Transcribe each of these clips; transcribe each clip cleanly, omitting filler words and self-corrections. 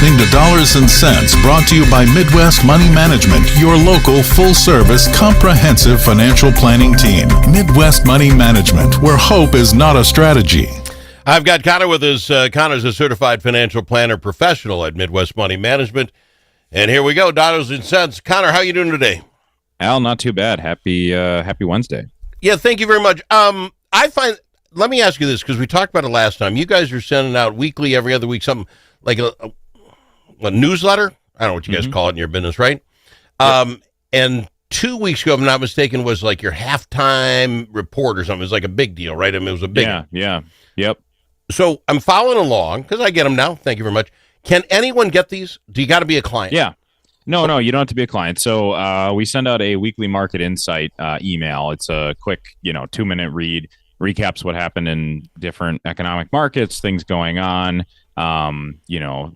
listening to Dollars and Cents, brought to you by Midwest Money Management, your local full-service, comprehensive financial planning team. Midwest Money Management, where hope is not a strategy. I've got Connor with us. Connor's a certified financial planner professional at Midwest Money Management. And here we go, Dollars and Cents. Connor, how you doing today? Al, not too bad. Happy Wednesday. Yeah, thank you very much. Let me ask you this, because we talked about it last time. You guys are sending out weekly, every other week, something like a newsletter. I don't know what you guys call it in your business, right? Yep. And 2 weeks ago, if I'm not mistaken, was like your halftime report or something. It was like a big deal, right? I mean, it was a big one. Yeah. Yep. So I'm following along, because I get them now. Thank you very much. Can anyone get these? Do you got to be a client? Yeah. No, you don't have to be a client. So we send out a weekly market insight email. It's a quick, 2-minute read, recaps what happened in different economic markets, things going on, a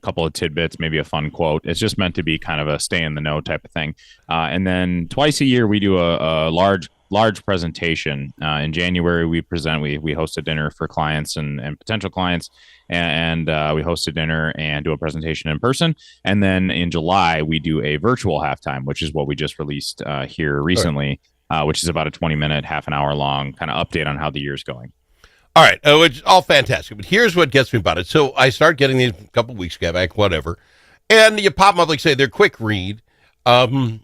couple of tidbits, maybe a fun quote. It's just meant to be kind of a stay in the know type of thing. And then twice a year, we do a large presentation. In January, we host a dinner for clients and potential clients, and we host a dinner and do a presentation in person. And then in July, we do a virtual halftime, which is what we just released here recently, which is about a 20-minute, half an hour long kind of update on how the year's going. All right. It's all fantastic. But here's what gets me about it. So I start getting these a couple weeks ago, back, whatever. And you pop them up, like say, they're quick read. And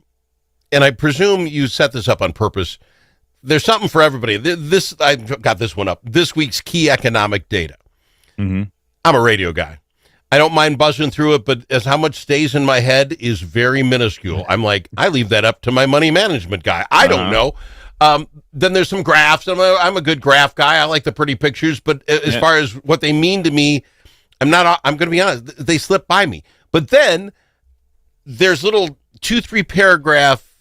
I presume you set this up on purpose. There's something for everybody. I got this one up. This week's key economic data. Mm-hmm. I'm a radio guy. I don't mind buzzing through it, but as how much stays in my head is very minuscule. I'm like, I leave that up to my money management guy. I don't know. Then there's some graphs. I'm a good graph guy. I like the pretty pictures, but as far as what they mean to me, I'm going to be honest, they slip by me. But then there's little 2-3 paragraph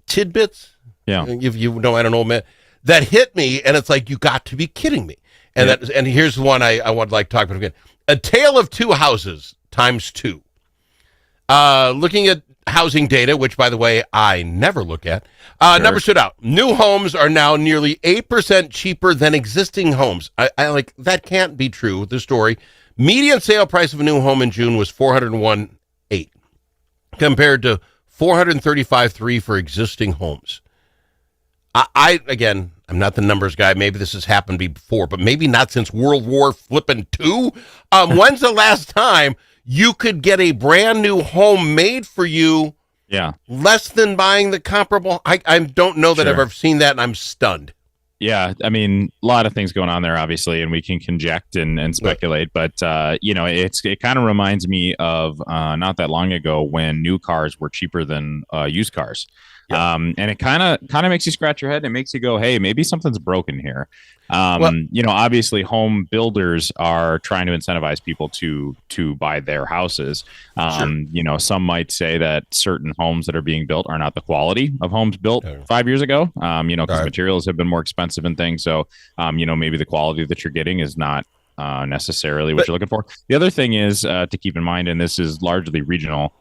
tidbits. Yeah. If you know, I don't know, man, that hit me, and it's like, you got to be kidding me. And and here's the one I would like to talk about again. A Tale of Two Houses ×2. Looking at housing data, which, by the way, I never look at. Number stood out. New homes are now nearly 8% cheaper than existing homes. I like, that can't be true, the story. Median sale price of a new home in June was $401,800 compared to $435,300 for existing homes. Again, I'm not the numbers guy. Maybe this has happened before, but maybe not since World War II. When's the last time you could get a brand new home made for you? Yeah. Less than buying the comparable. I don't know that I've ever seen that, and I'm stunned. Yeah, I mean, a lot of things going on there, obviously, and we can conject and speculate. But it kind of reminds me of not that long ago when new cars were cheaper than used cars. And it kind of makes you scratch your head. And it makes you go, hey, maybe something's broken here. Obviously home builders are trying to incentivize people to buy their houses. Some might say that certain homes that are being built are not the quality of homes built 5 years ago, because materials have been more expensive and things. So, maybe the quality that you're getting is not necessarily what you're looking for. The other thing is to keep in mind, and this is largely regional,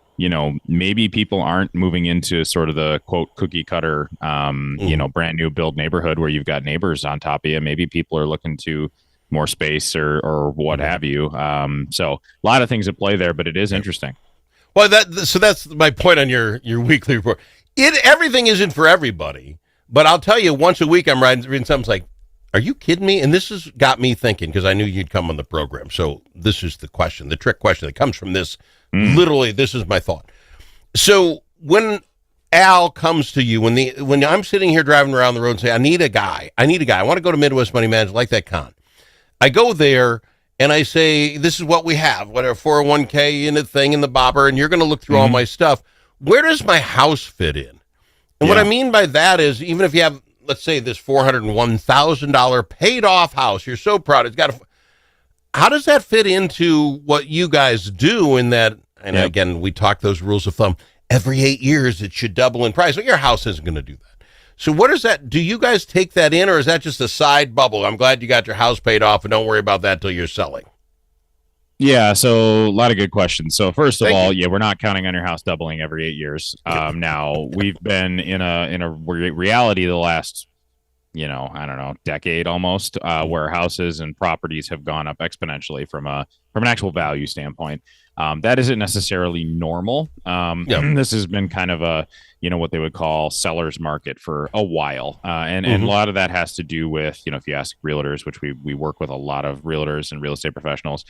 maybe people aren't moving into sort of the quote cookie cutter, brand new build neighborhood where you've got neighbors on top of you. Maybe people are looking to more space or what have you. So a lot of things at play there, but it is interesting. Well, that's my point on your weekly report. Everything isn't for everybody, but I'll tell you, once a week I'm reading something like, are you kidding me? And this has got me thinking, because I knew you'd come on the program. So this is the question, the trick question that comes from this. Literally, this is my thought. So when Al comes to you, when I'm sitting here driving around the road and say, I need a guy. I want to go to Midwest Money Management, like that con. I go there and I say, this is what we have, whatever, 401k in the thing in the bobber, and you're going to look through all my stuff. Where does my house fit in? And what I mean by that is, even if you have, let's say, this $401,000 paid off house, you're so proud, it's got how does that fit into what you guys do in that? And again, we talk those rules of thumb. Every 8 years, it should double in price. Well, your house isn't going to do that. So what is that? Do you guys take that in, or is that just a side bubble? I'm glad you got your house paid off, and don't worry about that till you're selling. Yeah, so a lot of good questions. So first of all, we're not counting on your house doubling every 8 years. Now we've been in a reality the last, decade almost, where houses and properties have gone up exponentially from an actual value standpoint. That isn't necessarily normal. This has been kind of a, what they would call seller's market for a while. And a lot of that has to do with, if you ask realtors, which we work with a lot of realtors and real estate professionals,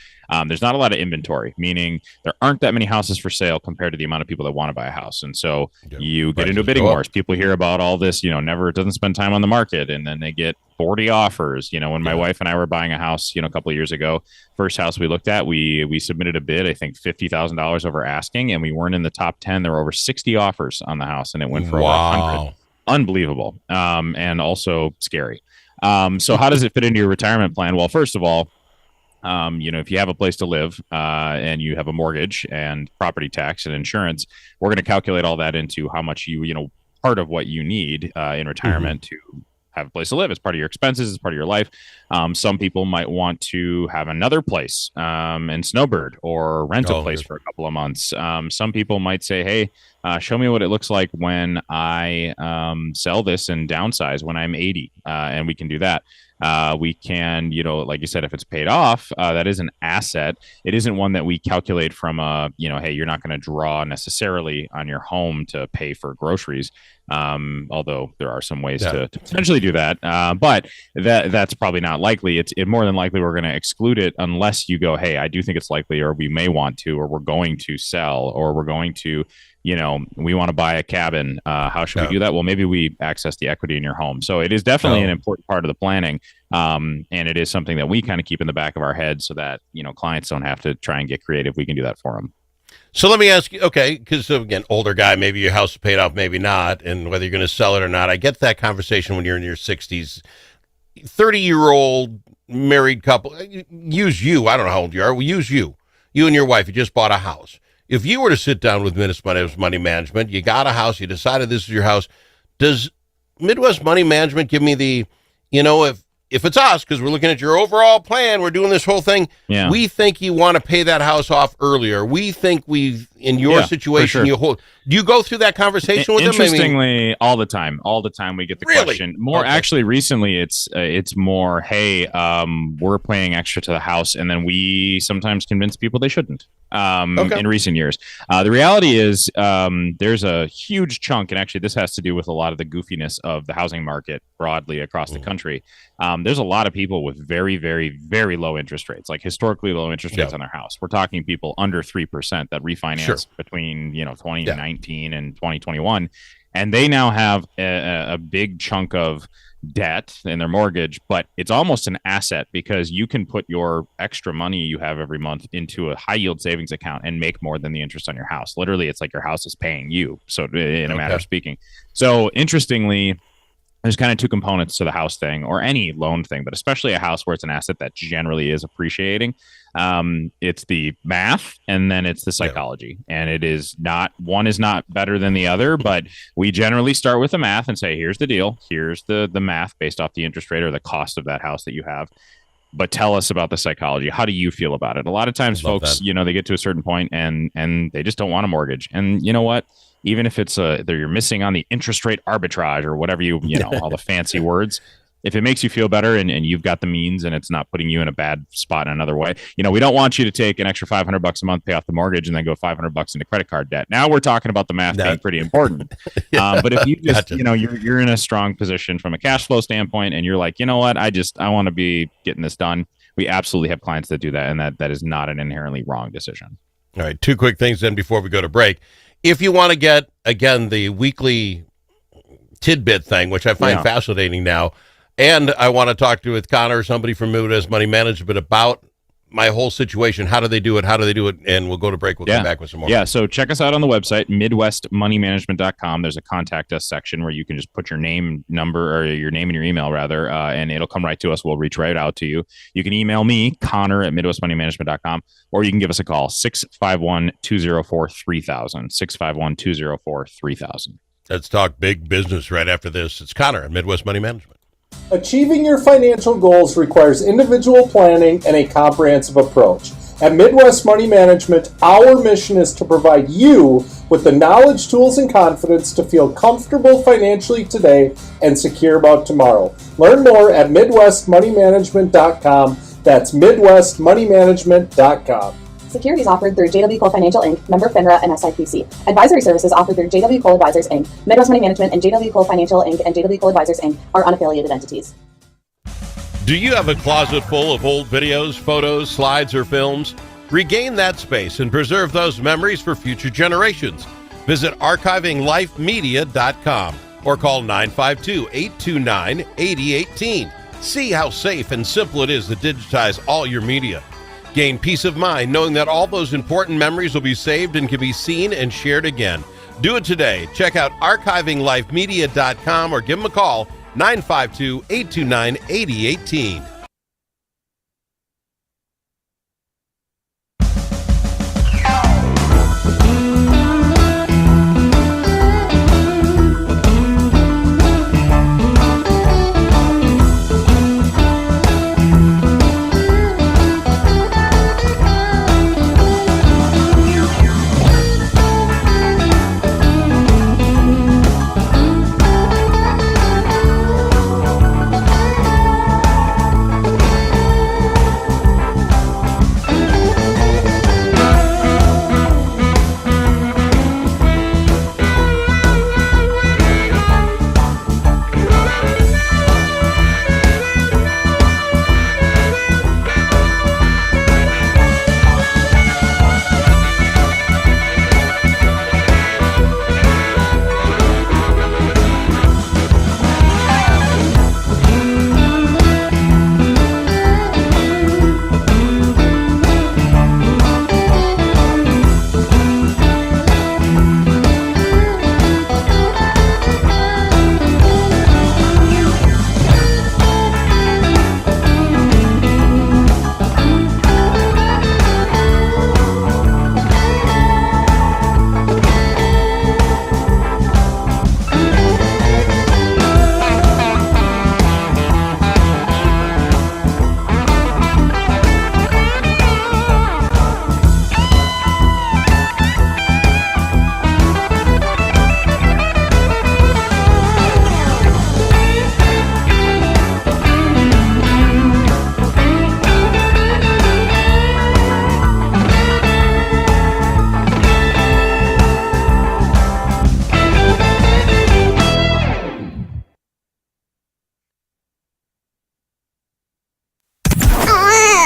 there's not a lot of inventory, meaning there aren't that many houses for sale compared to the amount of people that want to buy a house. And so you get into bidding wars. People hear about all this, never doesn't spend time on the market, and then they get 40 offers. When my wife and I were buying a house, a couple of years ago, first house we looked at, we submitted a bid, I think $50,000 over asking, and we weren't in the top 10. There were over 60 offers on the house, and it went for over 100. Unbelievable. And also scary. So how does it fit into your retirement plan? Well, first of all, if you have a place to live and you have a mortgage and property tax and insurance, we're going to calculate all that into how much part of what you need in retirement to have a place to live. It's part of your expenses. It's part of your life. Some people might want to have another place in Snowbird or rent a place for a couple of months. Some people might say, hey, show me what it looks like when I sell this and downsize when I'm 80. And we can do that. We can, like you said, if it's paid off, that is an asset. It isn't one that we calculate from hey, you're not going to draw necessarily on your home to pay for groceries. Although there are some ways to potentially do that. But that's probably not likely. It's more than likely we're going to exclude it unless you go, hey, I do think it's likely, or we may want to, or we're going to sell, or we're going to, we want to buy a cabin. How should we do that? Well, maybe we access the equity in your home. So it is definitely an important part of the planning. And it is something that we kind of keep in the back of our head so that, clients don't have to try and get creative. We can do that for them. So let me ask you, okay, because again, older guy, maybe your house is paid off, maybe not, and whether you're going to sell it or not. I get that conversation when you're in your 60s. 30-year-old married couple, use you. I don't know how old you are. We use you. You and your wife, you just bought a house. If you were to sit down with Midwest Money Management, you got a house, you decided this is your house, does Midwest Money Management give me the, if it's us, because we're looking at your overall plan, we're doing this whole thing, we think you want to pay that house off earlier. We think in your situation, do you go through that conversation with them? Interestingly, all the time we get the question. Actually, recently it's more, hey, we're paying extra to the house, and then we sometimes convince people they shouldn't. In recent years, the reality is there's a huge chunk, and actually this has to do with a lot of the goofiness of the housing market broadly across the country. There's a lot of people with very, very, very low interest rates, like historically low interest rates on their house. We're talking people under 3% that refinance between 2019 and 2021, and they now have a big chunk of debt in their mortgage, but it's almost an asset because you can put your extra money you have every month into a high yield savings account and make more than the interest on your house. Literally, it's like your house is paying you. So in a matter of speaking. So interestingly, there's kind of two components to the house thing, or any loan thing, but especially a house where it's an asset that generally is appreciating. It's the math, and then it's the psychology. And it is not, one is not better than the other, but we generally start with the math and say, here's the deal. Here's the math based off the interest rate or the cost of that house that you have. But tell us about the psychology. How do you feel about it? A lot of times folks, they get to a certain point and they just don't want a mortgage. And you know what? Even if it's you're missing on the interest rate arbitrage or whatever all the fancy words, if it makes you feel better and you've got the means and it's not putting you in a bad spot in another way, we don't want you to take an extra $500 a month, pay off the mortgage, and then go $500 into credit card debt. Now we're talking about the math being pretty important. But if you just, you're in a strong position from a cash flow standpoint, and you're like, you know what, I want to be getting this done. We absolutely have clients that do that, and that is not an inherently wrong decision. All right, two quick things then before we go to break. If you want to get, again, the weekly tidbit thing, which I find fascinating now, and I want to talk with Connor or somebody from Midwest Money Management about my whole situation. How do they do it? And we'll go to break. We'll come back with some more. Yeah, so check us out on the website, MidwestMoneyManagement.com. There's a contact us section where you can just put your name, number, or your name and your email, rather, and it'll come right to us. We'll reach right out to you. You can email me, Connor, at MidwestMoneyManagement.com, or you can give us a call, 651-204-3000, 651-204-3000. Let's talk big business right after this. It's Connor at Midwest Money Management. Achieving your financial goals requires individual planning and a comprehensive approach. At Midwest Money Management, our mission is to provide you with the knowledge, tools, and confidence to feel comfortable financially today and secure about tomorrow. Learn more at MidwestMoneyManagement.com. That's MidwestMoneyManagement.com. Securities offered through JW Cole Financial Inc., member FINRA and SIPC. Advisory services offered through JW Cole Advisors Inc. Midwest Money Management and JW Cole Financial Inc. and JW Cole Advisors Inc. are unaffiliated entities. Do you have a closet full of old videos, photos, slides, or films? Regain that space and preserve those memories for future generations. Visit archivinglifemedia.com or call 952-829-8018. See how safe and simple it is to digitize all your media. Gain peace of mind knowing that all those important memories will be saved and can be seen and shared again. Do it today. Check out archivinglifemedia.com or give them a call, 952-829-8018.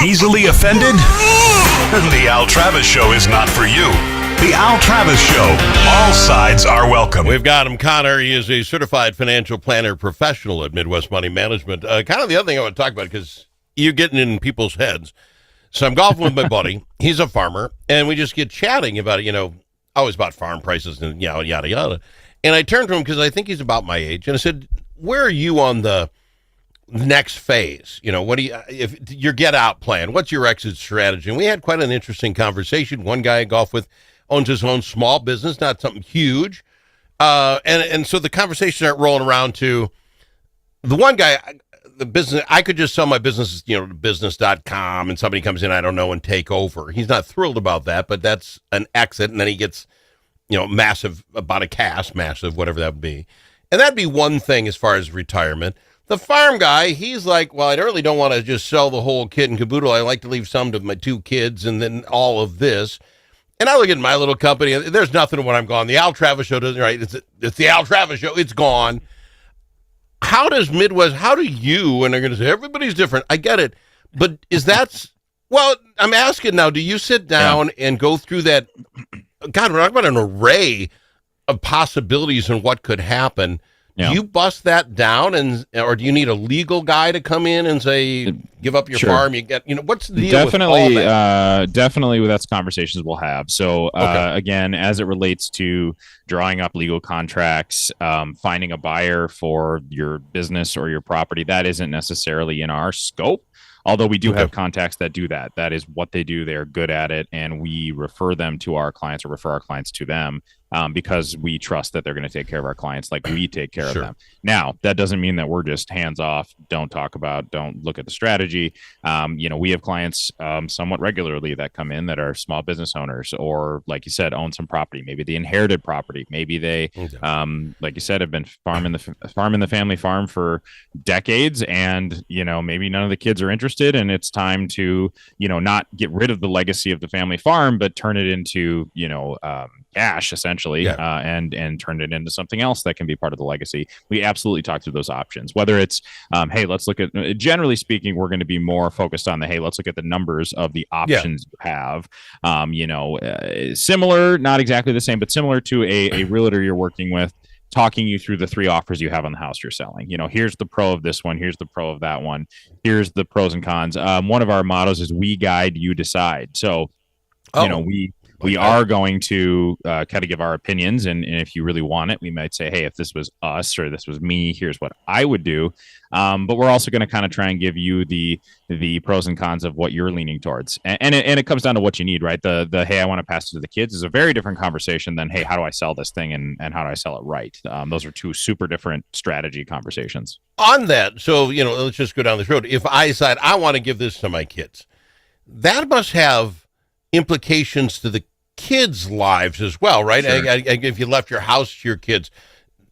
Easily offended? The Al Travis Show is not for you. The Al Travis Show. All sides are welcome. We've got him, Connor. He is a certified financial planner professional at Midwest Money Management. Kind of the other thing I want to talk about, because you're getting in people's heads. So I'm golfing with my buddy. He's a farmer, and we just get chatting about, always about farm prices and yada, yada. And I turned to him because I think he's about my age, and I said, where are you on the next phase? What do you, if your get out plan, what's your exit strategy? And we had quite an interesting conversation. One guy I golf with owns his own small business, not something huge. And so the conversation started rolling around to the one guy, the business, I could just sell my business, business.com, and somebody comes in, I don't know, and take over. He's not thrilled about that, but that's an exit. And then he gets, massive, about a cash, massive, whatever that would be. And that'd be one thing as far as retirement. The farm guy, he's like, well, I really don't want to just sell the whole kit and caboodle. I like to leave some to my two kids and then all of this. And I look at my little company, there's nothing when I'm gone. The Al Travis Show doesn't, right? It's the Al Travis Show. It's gone. How do you, and they're going to say, everybody's different. I get it. But I'm asking now, do you sit down and go through that? God, we're talking about an array of possibilities and what could happen. Yeah. Do you bust that down, or do you need a legal guy to come in and say, give up your farm? You get, what's the deal? Definitely, with all that? Definitely, that's conversations we'll have. So again, as it relates to drawing up legal contracts, finding a buyer for your business or your property, that isn't necessarily in our scope. Although we do have contacts that do that. That is what they do. They're good at it, and we refer them to our clients or refer our clients to them. because we trust that they're going to take care of our clients like we take care Sure. of them. Now, that doesn't mean that we're just hands off, don't talk about, don't look at the strategy. We have clients somewhat regularly that come in that are small business owners, or like you said, own some property. Maybe they inherited property. Maybe they, like you said, have been farming the family farm for decades, and maybe none of the kids are interested, and it's time to not get rid of the legacy of the family farm, but turn it into cash essentially, and turn it into something else that can be part of the legacy. We absolutely talk through those options. Whether it's hey, let's look at, generally speaking, we're going to be more focused on the, hey, let's look at the numbers of the options you have. Similar, not exactly the same, but similar to a realtor you're working with, talking you through the 3 offers you have on the house you're selling. Here's the pro of this one, here's the pro of that one, here's the pros and cons. One of our mottos is we guide, you decide. So we are going to kind of give our opinions, and if you really want it, we might say, hey, if this was us or this was me, here's what I would do. But we're also going to kind of try and give you the pros and cons of what you're leaning towards, and it comes down to what you need, right? The hey, I want to pass it to the kids is a very different conversation than, hey, how do I sell this thing and how do I sell it right? Those are 2 super different strategy conversations. On that, so let's just go down this road. If I decide I want to give this to my kids, that must have implications to the kids' lives as well, right? Sure. If you left your house to your kids,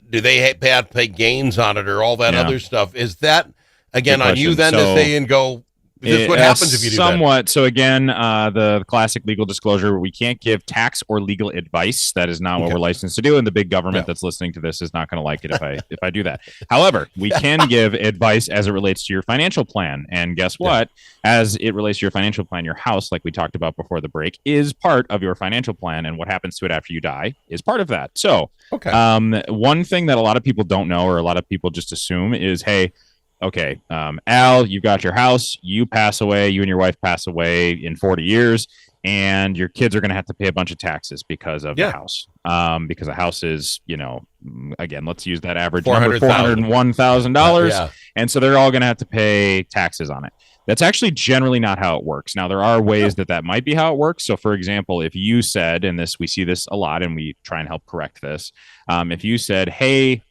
do they have to pay gains on it or all that other stuff? Is that, again, on you then to say and go, is this what happens if you do somewhat, that? So again, the classic legal disclosure, we can't give tax or legal advice. That is not what we're licensed to do, and the big government that's listening to this is not going to like it if I do that. However, we can give advice as it relates to your financial plan, and guess what? As it relates to your financial plan, your house, like we talked about before the break, is part of your financial plan, and what happens to it after you die is part of that. So one thing that a lot of people don't know, or a lot of people just assume, is, hey, okay, Al, you've got your house, you pass away, you and your wife pass away in 40 years, and your kids are going to have to pay a bunch of taxes because of the house. Because the house is, again, let's use that average number, $401,000. And so they're all going to have to pay taxes on it. That's actually generally not how it works. Now, there are ways that might be how it works. So, for example, if you said, and we see this a lot, and we try and help correct this, if you said, hey,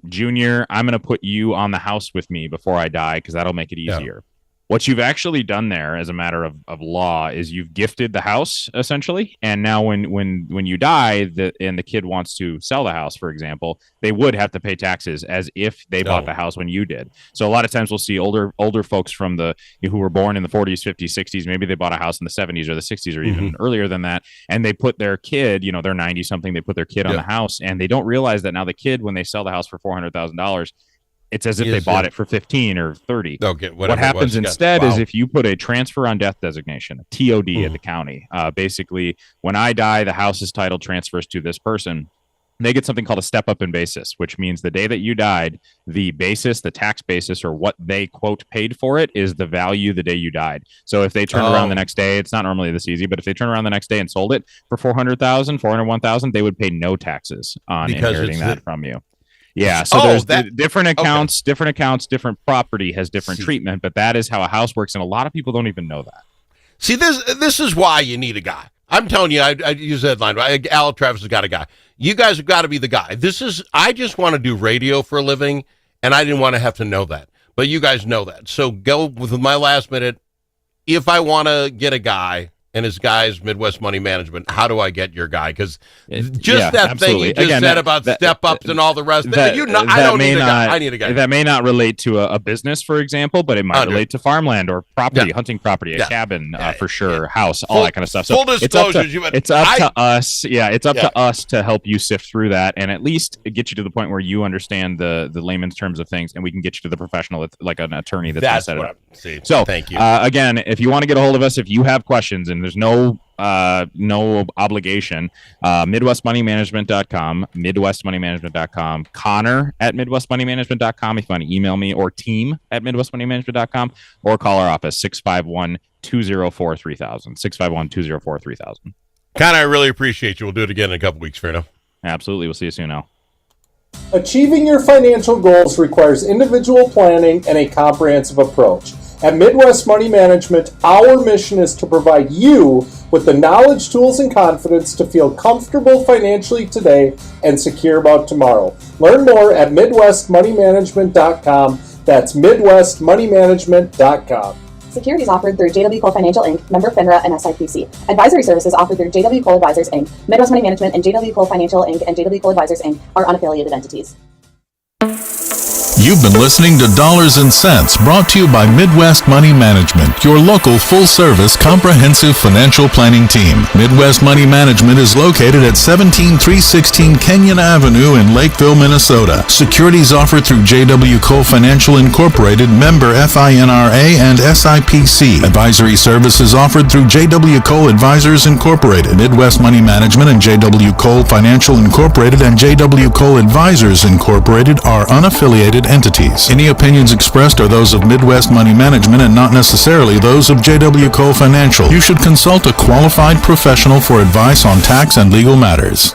Junior, I'm going to put you on the house with me before I die because that'll make it easier. What you've actually done there as a matter of law is you've gifted the house essentially. And now when you die and the kid wants to sell the house, for example, they would have to pay taxes as if they bought the house when you did. So a lot of times we'll see older folks from who were born in the 40s, 50s, 60s. Maybe they bought a house in the 70s or the 60s or even earlier than that. And they put their kid, they're 90 something. They put their kid on the house, and they don't realize that now the kid, when they sell the house for $400,000, it's as if they bought it for 15 or 30. Okay, what happens instead is if you put a transfer on death designation, a TOD at the county, basically when I die, the house's title transfers to this person. They get something called a step up in basis, which means the day that you died, the basis, the tax basis, or what they quote paid for it is the value the day you died. So if they turn around the next day, it's not normally this easy, but if they turn around the next day and sold it for $400,000, $401,000, they would pay no taxes on inheriting that from you. Yeah, so there's different accounts, different property has different treatment, but that is how a house works, and a lot of people don't even know that. See, this is why you need a guy. I'm telling you, I use that line. Al Travis has got a guy. You guys have got to be the guy. I just want to do radio for a living, and I didn't want to have to know that. But you guys know that. So go with my last minute. If I want to get a guy, and his guy's Midwest Money Management, how do I get your guy? Because that thing you just said about step-ups and all the rest, I don't need a guy. I need a guy. That may not relate to a business, for example, but it might relate to farmland or property, hunting property, a cabin, for sure, house, all that kind of stuff. So full disclosure, it's up to us. Yeah, it's up to us to help you sift through that and at least get you to the point where you understand the layman's terms of things, and we can get you to the professional, like an attorney that's going to set it up. So, thank you. Again, if you want to get a hold of us, if you have questions, and there's no obligation, midwestmoneymanagement.com, midwestmoneymanagement.com, Connor at midwestmoneymanagement.com if you want to email me, or team at midwestmoneymanagement.com, or call our office 651-204-3000, 651-204-3000. Connor, I really appreciate you. We'll do it again in a couple weeks. Fair enough. Absolutely. We'll see you soon now. Achieving your financial goals requires individual planning and a comprehensive approach. At Midwest Money Management, our mission is to provide you with the knowledge, tools, and confidence to feel comfortable financially today and secure about tomorrow. Learn more at MidwestMoneyManagement.com. That's MidwestMoneyManagement.com. Securities offered through JW Cole Financial Inc., member FINRA and SIPC. Advisory services offered through JW Cole Advisors Inc., Midwest Money Management, and JW Cole Financial Inc. and JW Cole Advisors Inc. are unaffiliated entities. You've been listening to Dollars and Cents, brought to you by Midwest Money Management, your local full-service comprehensive financial planning team. Midwest Money Management is located at 17316 Kenyon Avenue in Lakeville, Minnesota. Securities offered through JW Cole Financial Incorporated, member FINRA and SIPC. Advisory services offered through JW Cole Advisors Incorporated. Midwest Money Management and JW Cole Financial Incorporated and JW Cole Advisors Incorporated are unaffiliated entities. Any opinions expressed are those of Midwest Money Management and not necessarily those of JW Cole Financial. You should consult a qualified professional for advice on tax and legal matters.